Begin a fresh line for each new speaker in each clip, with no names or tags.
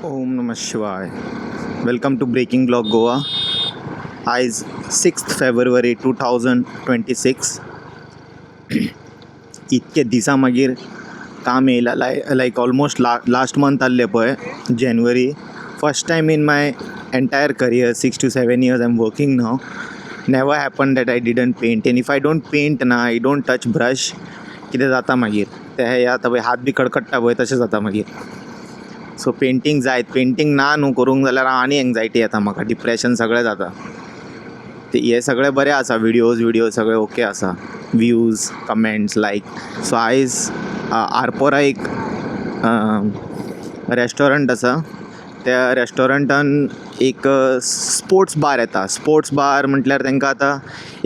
Om Namah Shivaya. Welcome to Breaking Blog Goa. आज 6th February 2026. इतके दिसा मागीर काम येयला लायक ऑलमोस्ट लास्ट मंथ आसले पळय January. First time in my entire career 6 to 7 years I'm working now. Never happened that I didn't paint, and if I don't paint na, I don't touch brush, कितें जाता मागीर ते आतां पळय हात B कडकडटा पळय तशें जाता मागीर. सो पेंटींग जायत, पेंटींग ना न्हू करूंक जाल्यार आनी एंग्जायटी येता म्हाका, डिप्रेशन सगळें जाता. ते हे सगळें बरें आसा, व्हिडिओ सगळें ओके आसा, व्ह्यूज कमेंट्स लायक. सो आयज आरपोरा एक रेस्टॉरंट आसा, त्या रेस्टॉरंटान एक स्पोर्ट्स बार येता. स्पोर्ट्स बार म्हटल्यार तांकां आतां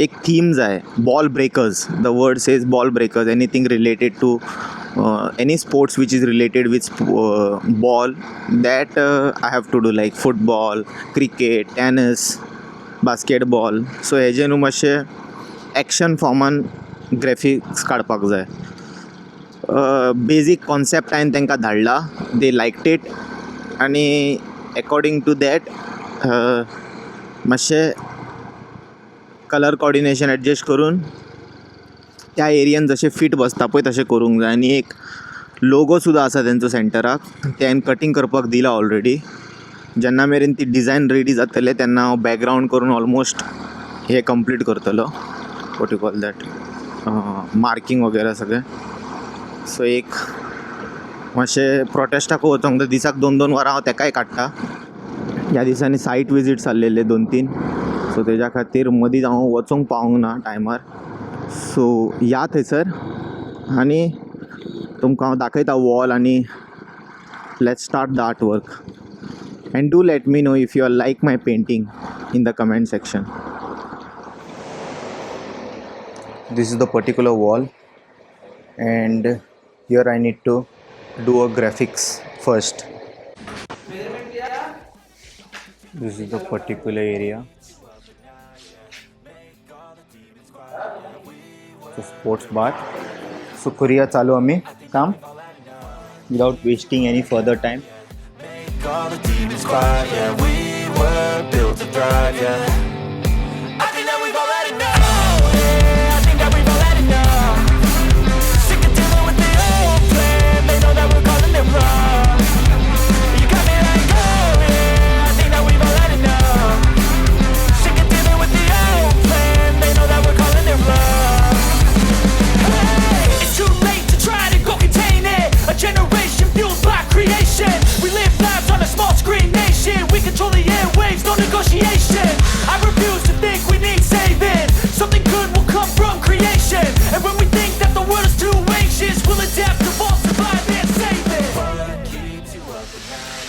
एक थीम जाय, ball breakers. The word says ball breakers, anything related to any sports which is related with ball that I have to do, like football, cricket, tennis, basketball. So हेजे न्हू मातशें action फॉर्मान graphics काडपाक जाय. Basic concept हांवें तांकां धाडला, दे लायक्ड it, आनी according to that मातशें कलर कॉर्डिनेशन एडजस्ट करून त्या एरियान जशें फिट बसता पळय तशें करूंक जाय. आनी एक लोगो सुद्दां आसा तेंचो सेंटराक, ते हांवें कटींग करपाक दिला ऑलरेडी. जेन्ना मेरेन ती डिजायन रेडी जातले तेन्ना हांव बॅकग्रावंड करून ऑलमोस्ट हे कंप्लीट करतलो, what you call that, marking वगैरे सगळें. सो एक मातशें प्रोटेस्टाक वचोंक, दिसाक 2-2 वरां हांव तेकाय काडटा. ह्या दिसांनी सायट विजीट्स आसलेले 2-3, सो तेज्या खातीर मदींच हांव वचोंक पावूंक ना टायमार. सो या थंयसर आनी तुमकां हांव दाखयता वॉल, आनी let's start the art work. And do let me know if you are like my painting in the comment section. This is the particular wall, and here I need to do a graphics first. This is the particular area. So sports bar. So करूया चालू आम्ही काम without wasting any further time.
All the demons quiet, yeah, we were built to thrive, yeah. I think that we've all had enough, yeah, I think that we've all had enough. Sick of dealing with the old plan, they know that we're calling it wrong. You got me like, oh yeah, I think that we've all had enough. Sick of dealing with the old plan, they know that we're calling it wrong. Hey, it's too late to try to go contain it. A generation fueled by creation. We live lives on a small screen nation. We control the airwaves, no negotiation. I refuse to think we need saving. Something good will come from creation. And when we think that the world is too anxious, we'll adapt, evolve, survive and save it. What keeps you up at night?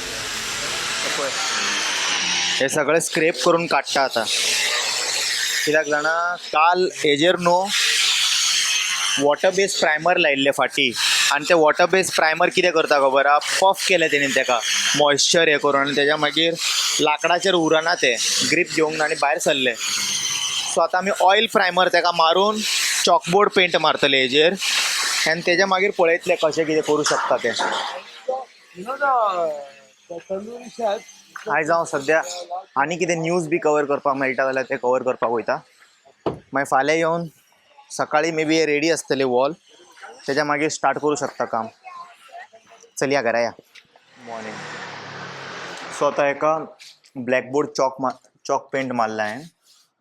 हे सगळें scrape करून काडटा आतां. कित्याक जाणा, काल हेजेर न्हू water based primer लायिल्ले फाटी, आनी ते वॉटर बेस्ड प्रायमर कितें करता खबर आहा, पफ केलें तेणी तेका मॉइश्चर हें करून, आनी तेज्या मागीर लाकडाचेर उरना ते ग्रीप घेवंक ना आनी भायर सरले. सो आतां आमी ऑयल प्रायमर तेका मारून चॉकबोर्ड पेंट मारतले हेजेर, आनी तेज्या मागीर पळयतले कशें कितें करूं शकता तें. आयज हांव सद्या आनी कितें न्यूज बी कवर करपाक मेळटा जाल्यार तें कवर करपाक वयता. मागीर फाल्यां येवन सकाळी मे बी हे रेडी आसतले वॉल, तेज्या मागीर स्टार्ट करूं शकता काम. चलया घरा या. मॉर्निंग. सो आतां हेका ब्लॅकबोर्ड चॉक पेंट मारला हांवें.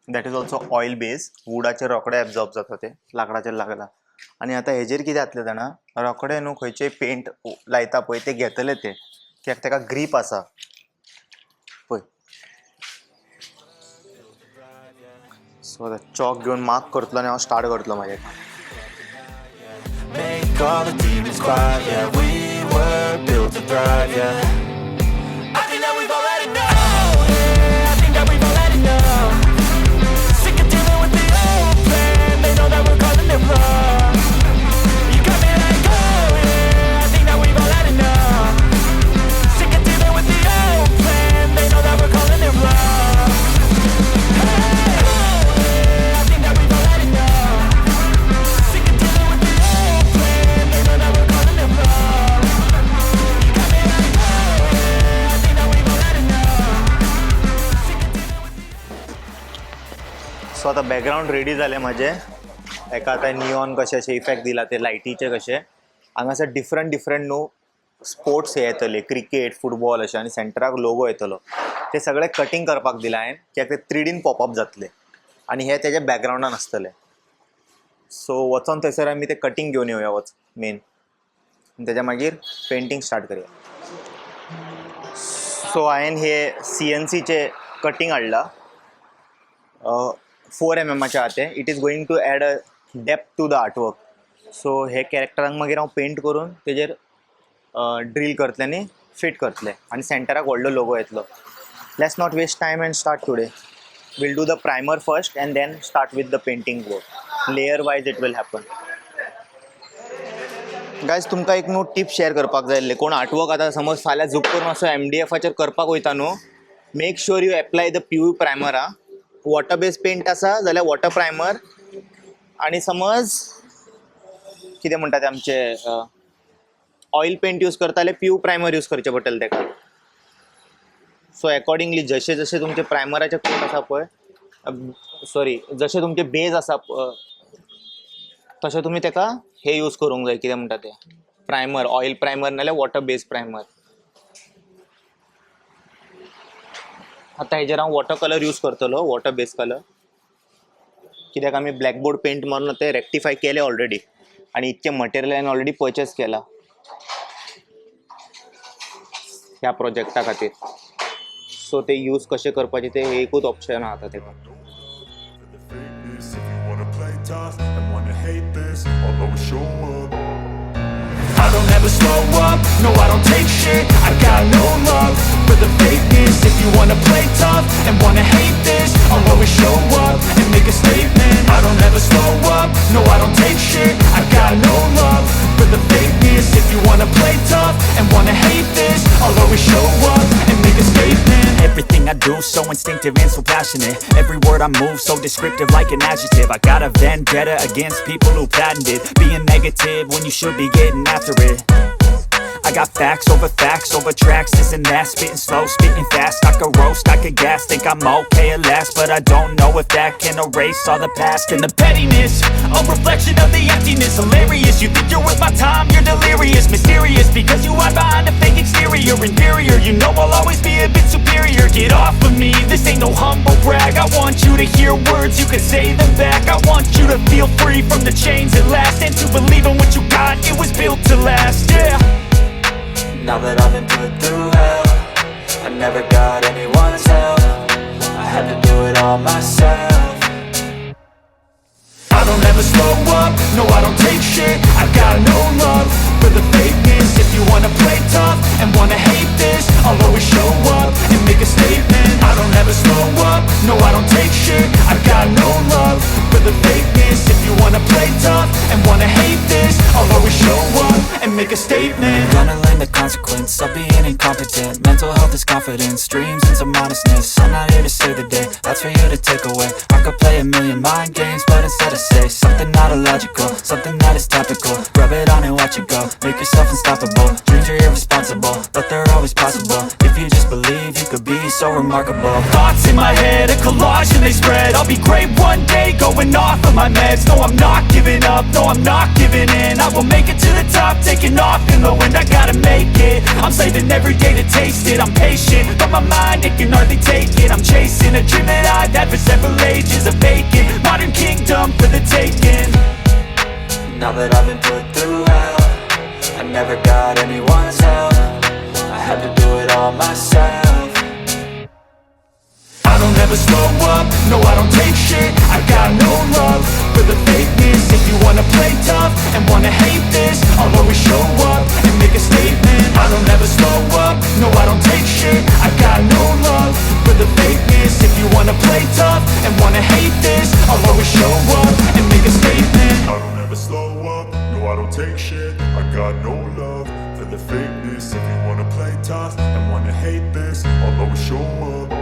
That is also oil base. वुडाचेर रोखडें एब्जॉर्ब जाता ते, लाकडाचेर लागला. आनी आतां हेजेर कितें जातलें जाणा, रोखडें न्हू खंयचेय पेंट लायता पळय ते घेतले ते, कित्याक तेका ग्रीप आसा पळय. सो आतां चॉक घेवन मार्क करतलो आनी हांव स्टार्ट करतलो म्हाजें.
Make all the demons quiet, yeah, we were built to thrive, yeah. I think that we've all had enough, yeah, I think that we've all had enough. Sick of dealing with the old plan, they know that we're calling it wrong. You got me like, oh yeah, I think that we've all had enough. Sick of dealing with the old plan, they know that we're calling it wrong. Hey, oh yeah, I think that we've all had enough. Sick of dealing with the old plan, they know that we're calling it wrong. You got me like, oh
सो आता background ready झाले माझे. एका आता neon कशे असे effect दिला ते लायटीचे कशे. हांगासर डिफरंट न्हू स्पोर्ट्स हे येतले, क्रिकेट फुटबॉल अशे आनी सेंटराक लोगो येतलो. ते सगळे कटिंग करपाक दिला हांवें कित्याक ते 3Dन पॉपअप जातले आनी हे तेजे बॅकग्राऊंडान आसतले. सो वचोन थंयसर आमी ते कटिंग घेवन येवया मेन. तेज्या मागीर पेंटींग स्टार्ट करया. सो हांवें हे CNCचे कटिंग हाडला 4 mmचे आहा ते. It is going to add a depth to the artwork. So हे कॅरेक्टरांक मागीर हांव पेंट करून तेजेर ड्रील करतले आनी फिट करतले आनी सेंटराक व्हडलो लोगो येतलो. Let's not waste time and start today. We'll do the primer first and then start with the painting work. Layer wise it will happen. Guys तुमकां एक न्हू टीप शेअर करपाक जाय आसले. कोण आर्टवर्क आतां समज फाल्यां झूक करून असो MDFाचेर करपाक वयता न्हू, make sure you apply the PU primer. Water based paint आसा जाल्यार वॉटर प्रायमर आनी समज कितें म्हणटा ते आमचे ऑयल पेंट यूज करता जाल्यार PU प्रायमर यूज करचें पडटलें तेका. सो एकॉर्डिंगली जशे जशे तुमचे प्रायमराचे कोट आसा पळय, सॉरी जशे तुमचे बेज आसा तशें तुमी तेका हे यूज करूंक जाय. कितें म्हणटा ते प्रायमर, ऑयल प्रायमर नाल्यार वॉटर बेस्ड प्रायमर. आतां हेजेर हांव वॉटर कलर यूज करतलो, वॉटर बेस्ड कलर, कित्याक आमी ब्लॅकबोर्ड पेंट मारून ते रेक्टिफाय केले ऑलरेडी आनी इतकें मटेरियल हांवें ऑलरेडी परचेस केला ह्या प्रोजेक्टा खातीर. सो ते यूज कशें करपाचें ते एकूच ऑप्शन आहा आतां तेका.
I don't ever slow up, no I don't take shit. I got no love for the fakeness. If you wanna play tough and wanna hate this, I'll always show up and make a statement. I don't ever slow up, no I don't take shit. I got no love for the fakeness. If you wanna play tough and wanna hate this, I'll always show up and make a statement. Everything I do so instinctive and so passionate. Every word I move so descriptive like an adjective. I got a vendetta against people who patented being negative when you should be getting after it. I got facts over tracks, this and that, spitting slow, spitting fast. I could roast, I could gas, think I'm okay at last, but I don't know if that can erase all the past. And the pettiness, a reflection of the emptiness. Hilarious, you think you're worth my time, you're delirious. Mysterious, because you hide behind a fake exterior. Inferior, you know I'll always be a bit superior. Get off of me, this ain't no humble brag. I want you to hear words, you can say them back. I want you to feel free from the chains at last, and to believe in what you got, it was built to last, yeah. Now that I've been put through hell, I never got anyone's help. I had to do it all myself. I don't ever slow up, no I don't take shit. I got no love for the fakeness. If you wanna play tough and wanna hate this, I'll always show up and make a statement. I don't ever slow up, no I don't take shit. I got no love for the fakeness. If you wanna play tough and wanna hate this, I'll always show up and make a statement. Gonna learn the consequence of being incompetent. Mental health is confidence, dreams and some honestness. I'm not here to save the day, that's for you to take away. I could play a million mind games, but instead I say something not illogical, something that is topical. Rub it on and watch it go, make yourself unstoppable. Dreams are irresponsible, but they're always possible. If you just believe, you could be so remarkable. Thoughts in my head, a collage and they spread. I'll be great one day, going off of my meds. No, I'm not giving up, no, I'm not giving in. I will make it to the top, taking off in the wind. I gotta make it, I'm saving every day to taste it. I'm patient, but my mind, it can hardly take it. I'm chasing a dream that I've had for several ages. A vacant, modern kingdom for the taking. Now that I've been put through hell, I never got anyone's help. I had to do it all myself. I don't ever slow up, no I don't take shit. I got no love for the fakeness. If you wanna play tough and wanna hate this, I'll always show up and make a statement. I don't ever slow up, no I don't take shit. I got no love for the fakeness. If you wanna play tough and wanna hate this, I'll always show up and make a statement. I don't ever slow up, no I don't take shit. I got no love for the fakeness. If you wanna play tough and wanna hate this, I'll always show up.